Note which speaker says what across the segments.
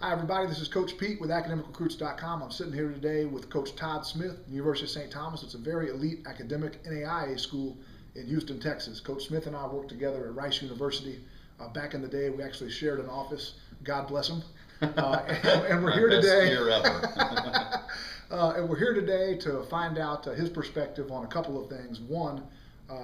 Speaker 1: Hi everybody, this is Coach Pete with academicrecruits.com. I'm sitting here today with Coach Todd Smith, University of St. Thomas. It's a very elite academic NAIA school in Houston, Texas. Coach Smith and I worked together at Rice University. Back in the day, we actually shared an office. God bless him. And we're here today.
Speaker 2: Year ever.
Speaker 1: And we're here today to find out his perspective on a couple of things. One,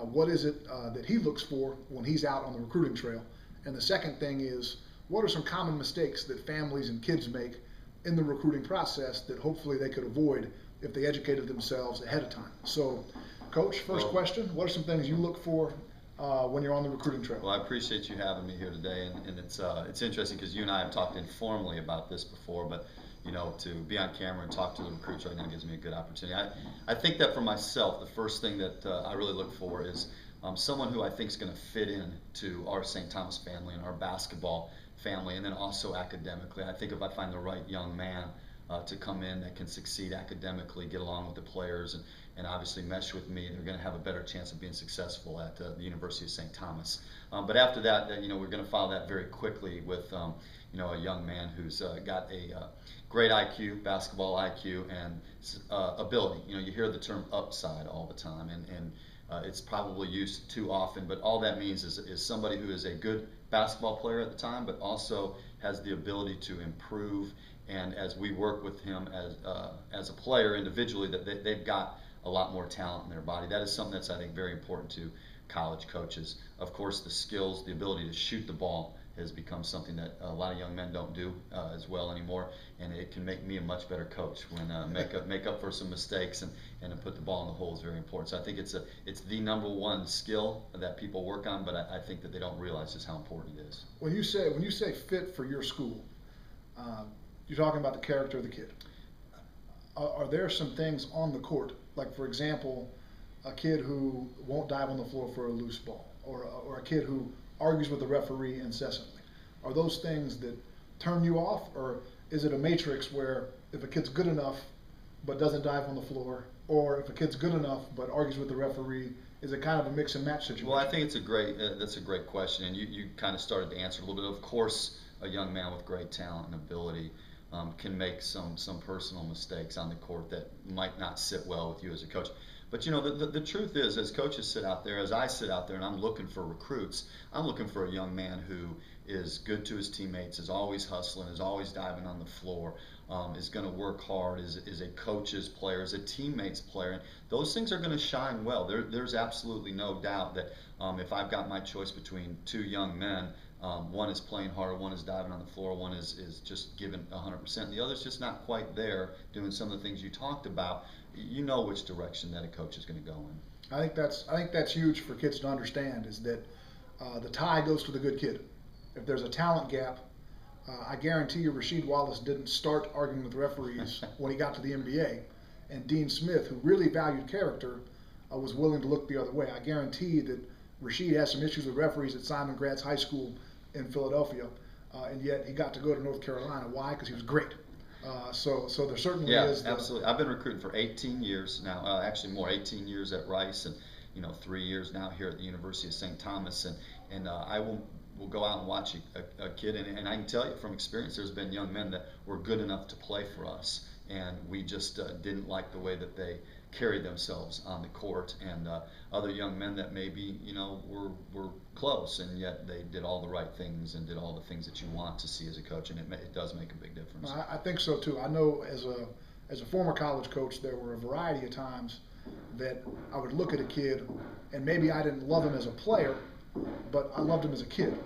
Speaker 1: what is it that he looks for when he's out on the recruiting trail? And the second thing is, what are some common mistakes that families and kids make in the recruiting process that hopefully they could avoid if they educated themselves ahead of time? So, Coach, first question, what are some things you look for when you're on the recruiting trail?
Speaker 2: Well, I appreciate you having me here today, and it's interesting because you and I have talked informally about this before, but you know, to be on camera and talk to the recruits right now gives me a good opportunity. I think that for myself, the first thing that I really look for is someone who I think is going to fit in to our St. Thomas family and our basketball family, and then also academically. I think if I find the right young man to come in that can succeed academically, get along with the players, and obviously mesh with me, they're going to have a better chance of being successful at the University of St. Thomas. But after that, you know, we're going to follow that very quickly with you know, a young man who's got a great IQ, basketball IQ, and ability. You know, you hear the term upside all the time, and it's probably used too often, but all that means is somebody who is a good basketball player at the time, but also has the ability to improve. And as we work with him as a player individually, that they've got a lot more talent in their body. That is something that's, I think, very important to college coaches. Of course, the skills, the ability to shoot the ball has become something that a lot of young men don't do as well anymore, and it can make me a much better coach when make up for some mistakes and put the ball in the hole is very important. So I think it's the number one skill that people work on, but I think that they don't realize just how important it is.
Speaker 1: When you say fit for your school, you're talking about the character of the kid. Are there some things on the court, like for example, a kid who won't dive on the floor for a loose ball, or a kid who argues with the referee incessantly? Are those things that turn you off, or is it a matrix where if a kid's good enough but doesn't dive on the floor, or if a kid's good enough but argues with the referee, is it kind of a mix and match situation?
Speaker 2: Well, I think that's a great question, and you kind of started to answer a little bit. Of course, a young man with great talent and ability can make some personal mistakes on the court that might not sit well with you as a coach. But you know, the truth is, as coaches sit out there, as I sit out there and I'm looking for recruits, I'm looking for a young man who is good to his teammates, is always hustling, is always diving on the floor, is going to work hard, is a coach's player, is a teammate's player. And those things are going to shine well. There's absolutely no doubt that if I've got my choice between two young men, one is playing hard, one is diving on the floor, one is just giving 100%, and the other's just not quite there doing some of the things you talked about. You know which direction that a coach is going to go in.
Speaker 1: I think that's huge for kids to understand, is that the tie goes to the good kid. If there's a talent gap, I guarantee you Rasheed Wallace didn't start arguing with referees when he got to the NBA, and Dean Smith, who really valued character, was willing to look the other way. I guarantee that Rasheed has some issues with referees at Simon Gratz High School in Philadelphia, and yet he got to go to North Carolina. Why? Because he was great. So there certainly is.
Speaker 2: Yeah, absolutely. I've been recruiting for 18 years now. Actually, more 18 years at Rice, and you know, 3 years now here at the University of St. Thomas. And I will go out and watch a kid, and I can tell you from experience, there's been young men that were good enough to play for us, and we just didn't like the way that they carried themselves on the court, and other young men that maybe, you know, were close, and yet they did all the right things and did all the things that you want to see as a coach, and it does make a big difference.
Speaker 1: I think so too. I know as a former college coach, there were a variety of times that I would look at a kid, and maybe I didn't love him as a player, but I loved him as a kid,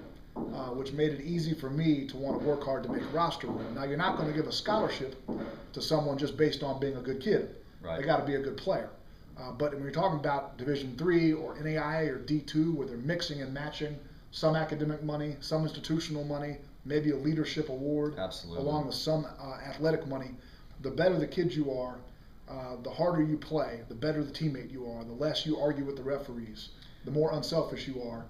Speaker 1: which made it easy for me to want to work hard to make a roster win. Now, you're not going to give a scholarship to someone just based on being a good kid.
Speaker 2: Right.
Speaker 1: They got to be a good player. But when you're talking about Division III or NAIA or D2, where they're mixing and matching some academic money, some institutional money, maybe a leadership award,
Speaker 2: absolutely,
Speaker 1: along with some athletic money, the better the kid you are, the harder you play, the better the teammate you are, the less you argue with the referees, the more unselfish you are,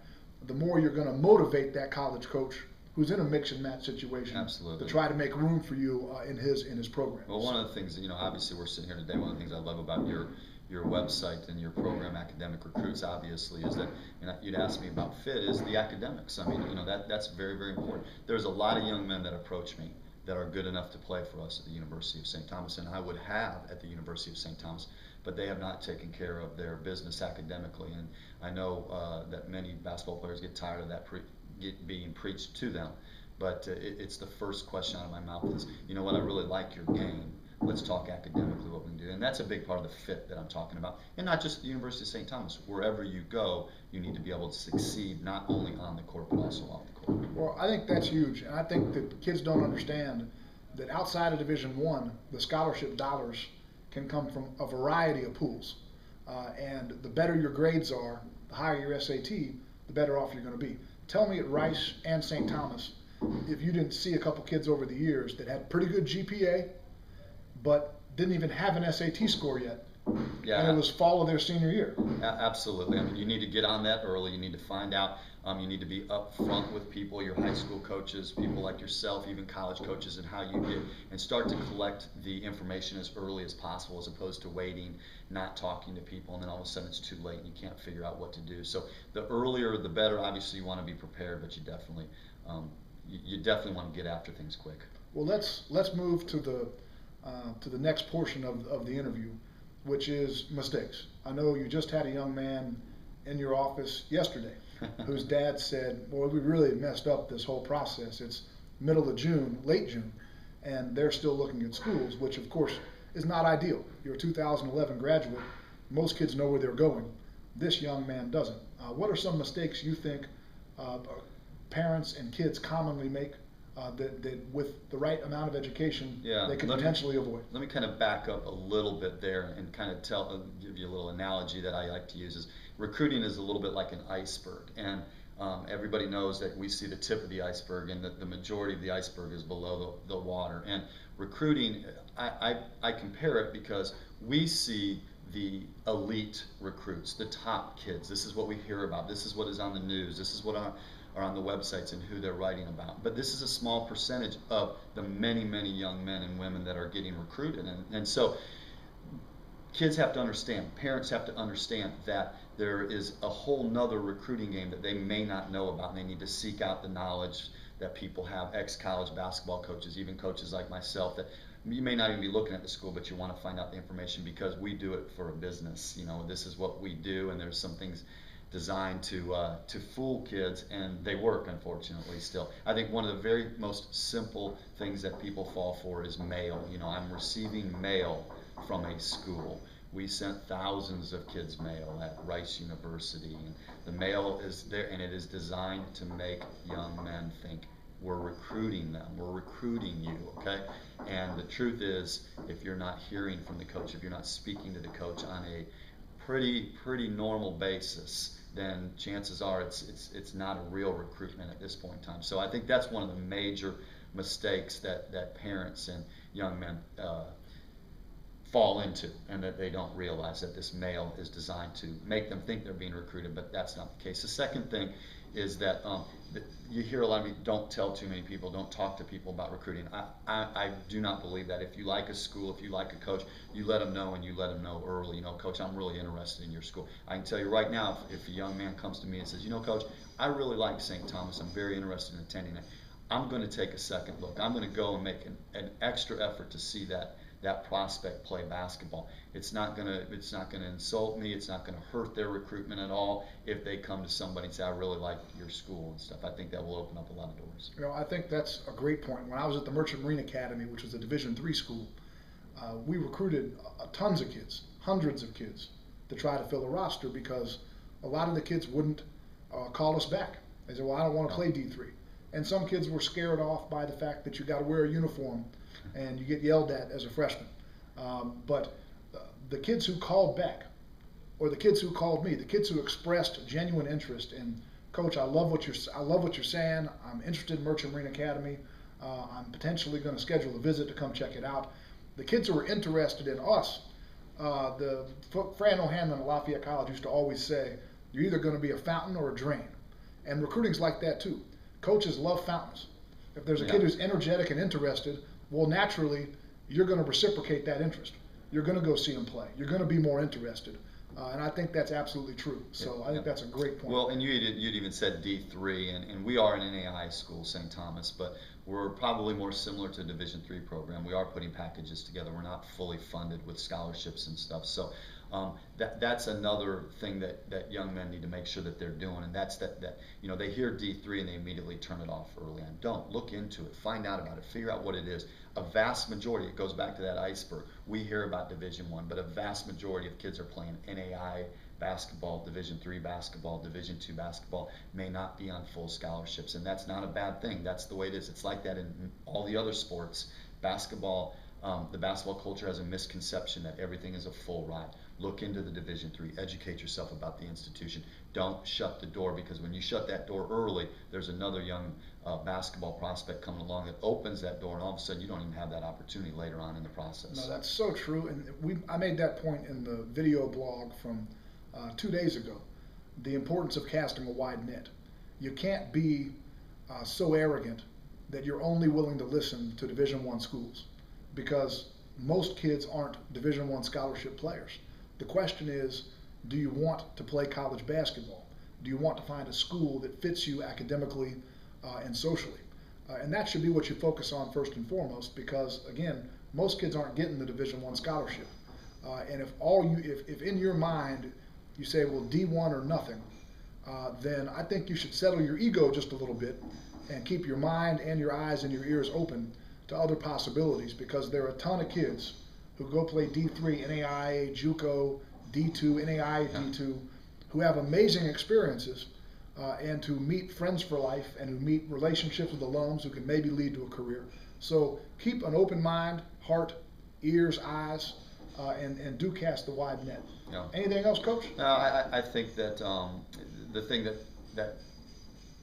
Speaker 1: the more you're going to motivate that college coach who's in a mix and match situation,
Speaker 2: absolutely,
Speaker 1: to try to make room for you in his program.
Speaker 2: Well, one of the things, you know, obviously we're sitting here today, one of the things I love about your website and your program, Academic Recruits, obviously, is that, and you'd ask me about fit, is the academics. I mean, you know, that's very, very important. There's a lot of young men that approach me that are good enough to play for us at the University of St. Thomas, and I would have at the University of St. Thomas, but they have not taken care of their business academically. And I know that many basketball players get tired of that being preached to them. But it's the first question out of my mouth is, you know what, I really like your game. Let's talk academically what we can do. And that's a big part of the fit that I'm talking about. And not just the University of St. Thomas. Wherever you go, you need to be able to succeed, not only on the court, but also off the court.
Speaker 1: Well, I think that's huge. And I think that kids don't understand that outside of Division I, the scholarship dollars can come from a variety of pools. And the better your grades are, the higher your SAT, the better off you're going to be. Tell me at Rice and St. Thomas, if you didn't see a couple kids over the years that had pretty good GPA, but didn't even have an SAT score yet.
Speaker 2: Yeah.
Speaker 1: And it was fall of their senior year.
Speaker 2: Absolutely. I mean, you need to get on that early. You need to find out. You need to be upfront with people, your high school coaches, people like yourself, even college coaches, and how you get and start to collect the information as early as possible, as opposed to waiting, not talking to people, and then all of a sudden it's too late and you can't figure out what to do. So the earlier, the better. Obviously, you want to be prepared, but you definitely want to get after things quick.
Speaker 1: Well, let's move to the next portion of the interview, which is mistakes. I know you just had a young man in your office yesterday whose dad said, boy, we really messed up this whole process. It's middle of June, late June, and they're still looking at schools, which of course is not ideal. You're a 2011 graduate. Most kids know where they're going. This young man doesn't. What are some mistakes you think parents and kids commonly make that with the right amount of education they could potentially avoid?
Speaker 2: Let me kind of back up a little bit there and kind of give you a little analogy that I like to use. Is recruiting is a little bit like an iceberg, and everybody knows that we see the tip of the iceberg, and that the majority of the iceberg is below the water. And recruiting, I compare it because we see the elite recruits, the top kids. This is what we hear about. This is what is on the news. This is what are on the websites and who they're writing about. But this is a small percentage of the many, many young men and women that are getting recruited. And so kids have to understand, parents have to understand that there is a whole nother recruiting game that they may not know about, and they need to seek out the knowledge that people have, ex-college basketball coaches, even coaches like myself, that you may not even be looking at the school, but you want to find out the information because we do it for a business. You know, this is what we do, and there's some things designed to fool kids, and they work, unfortunately, still. I think one of the very most simple things that people fall for is mail. You know, I'm receiving mail from a school. We sent thousands of kids mail at Rice University, and the mail is there, and it is designed to make young men think we're recruiting them, we're recruiting you, okay? And the truth is, if you're not hearing from the coach, if you're not speaking to the coach on a pretty normal basis, then chances are it's not a real recruitment at this point in time. So I think that's one of the major mistakes that parents and young men fall into, and that they don't realize that this mail is designed to make them think they're being recruited, but that's not the case. The second thing is that you hear a lot of don't tell too many people, don't talk to people about recruiting. I do not believe that. If you like a school, if you like a coach, you let them know, and you let them know early. You know, coach, I'm really interested in your school. I can tell you right now, if a young man comes to me and says, you know, coach, I really like St. Thomas, I'm very interested in attending it, I'm going to take a second look. I'm going to go and make an extra effort to see that prospect play basketball. It's not gonna insult me. It's not gonna hurt their recruitment at all if they come to somebody and say, I really like your school and stuff. I think that will open up a lot of doors.
Speaker 1: You know, I think that's a great point. When I was at the Merchant Marine Academy, which was a Division III school, we recruited tons of kids, hundreds of kids, to try to fill a roster because a lot of the kids wouldn't call us back. They said, well, I don't want to play D3. And some kids were scared off by the fact that you got to wear a uniform and you get yelled at as a freshman. But the kids who called back, or the kids who called me, the kids who expressed genuine interest in, Coach, I love what you're saying. I'm interested in Merchant Marine Academy. I'm potentially going to schedule a visit to come check it out. The kids who were interested in us, Fran O'Hanlon at Lafayette College used to always say, you're either going to be a fountain or a drain. And recruiting's like that too. Coaches love fountains. If there's a kid who's energetic and interested, well, naturally, you're going to reciprocate that interest. You're going to go see him play. You're going to be more interested. And I think that's absolutely true. So I think that's a great point.
Speaker 2: Well, and you'd even said D3, and we are an NAI school, St. Thomas, but we're probably more similar to a Division III program. We are putting packages together. We're not fully funded with scholarships and stuff. So that's another thing that young men need to make sure that they're doing, and that's that they hear D3 and they immediately turn it off early on. Don't. Look into it, find out about it, figure out what it is. A vast majority, it goes back to that iceberg. We hear about Division I, but a vast majority of kids are playing NAI basketball, Division III basketball, Division II basketball, may not be on full scholarships, and that's not a bad thing. That's the way it is. It's like that in all the other sports. Basketball, the basketball culture has a misconception that everything is a full ride. Look into the Division III, educate yourself about the institution. Don't shut the door, because when you shut that door early, there's another young basketball prospect coming along that opens that door, and all of a sudden you don't even have that opportunity later on in the process.
Speaker 1: No, that's so true, and I made that point in the video blog from 2 days ago, the importance of casting a wide net. You can't be so arrogant that you're only willing to listen to Division I schools, because most kids aren't Division I scholarship players. The question is, do you want to play college basketball? Do you want to find a school that fits you academically and socially? And that should be what you focus on first and foremost, because again, most kids aren't getting the Division I scholarship. And if in your mind you say, well, D1 or nothing, then I think you should settle your ego just a little bit and keep your mind and your eyes and your ears open to other possibilities, because there are a ton of kids who go play D3, NAIA, JUCO, D2, NAIA, D2, who have amazing experiences and who meet friends for life and who meet relationships with alums who can maybe lead to a career. So keep an open mind, heart, ears, eyes, and do cast the wide net.
Speaker 2: Yeah.
Speaker 1: Anything else, Coach?
Speaker 2: No, I think that the thing that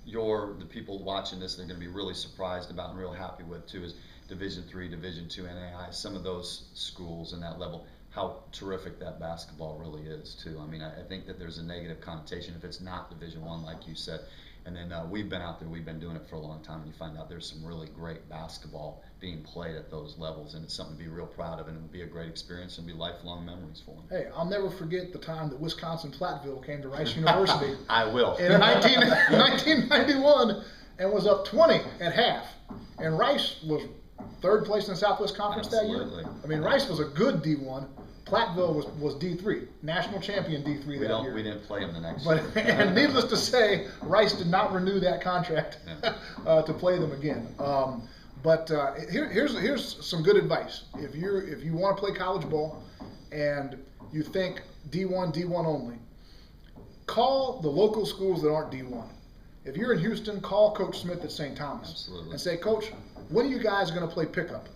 Speaker 2: the people watching this, they're going to be really surprised about and real happy with too, is Division III, Division II, NAI, some of those schools and that level, how terrific that basketball really is too. I mean, I think that there's a negative connotation if it's not Division I, like you said. And then we've been out there, we've been doing it for a long time, and you find out there's some really great basketball being played at those levels, and it's something to be real proud of, and it'll be a great experience and be lifelong memories for them.
Speaker 1: Hey, I'll never forget the time that Wisconsin-Platteville came to Rice University.
Speaker 2: I will.
Speaker 1: In 1991, and was up 20 at half. And Rice was third place in the Southwest Conference
Speaker 2: Absolutely.
Speaker 1: that year. I mean, Rice was a good D1. Platteville was D3, national champion D3 that year.
Speaker 2: We didn't play him the next
Speaker 1: year.
Speaker 2: year.
Speaker 1: And needless to say, Rice did not renew that contract to play them again. But here's some good advice. If you want to play college ball and you think D1 only, call the local schools that aren't D1. If you're in Houston, call Coach Smith at St. Thomas.
Speaker 2: Absolutely.
Speaker 1: And say, Coach, when are you guys going to play pickup?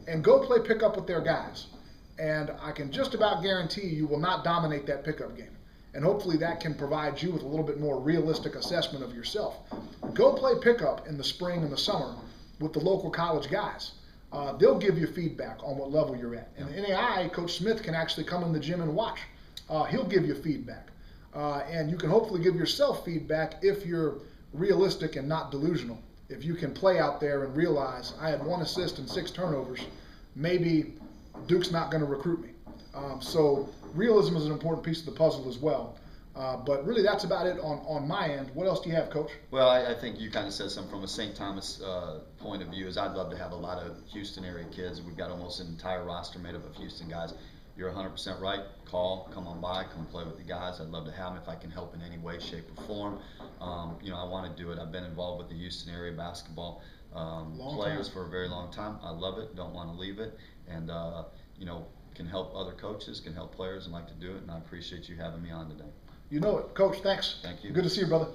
Speaker 1: And go play pickup with their guys. And I can just about guarantee you will not dominate that pickup game. And hopefully that can provide you with a little bit more realistic assessment of yourself. Go play pickup in the spring and the summer with the local college guys. They'll give you feedback on what level you're at. In the NAI, Coach Smith can actually come in the gym and watch. He'll give you feedback. And you can hopefully give yourself feedback if you're realistic and not delusional. If you can play out there and realize, I had 1 assist and 6 turnovers, maybe Duke's not going to recruit me. So realism is an important piece of the puzzle as well. But really, that's about it on my end. What else do you have, Coach?
Speaker 2: Well, I think you kind of said something from a St. Thomas point of view. Is I'd love to have a lot of Houston area kids. We've got almost an entire roster made up of Houston guys. You're 100% right. Call, come on by, come play with the guys. I'd love to have them if I can help in any way, shape, or form. I want to do it. I've been involved with the Houston area basketball players for a very long time. I love it. Don't want to leave it. And can help other coaches, can help players, and like to do it. And I appreciate you having me on today.
Speaker 1: You know it. Coach, thanks.
Speaker 2: Thank you.
Speaker 1: Good to see you, brother.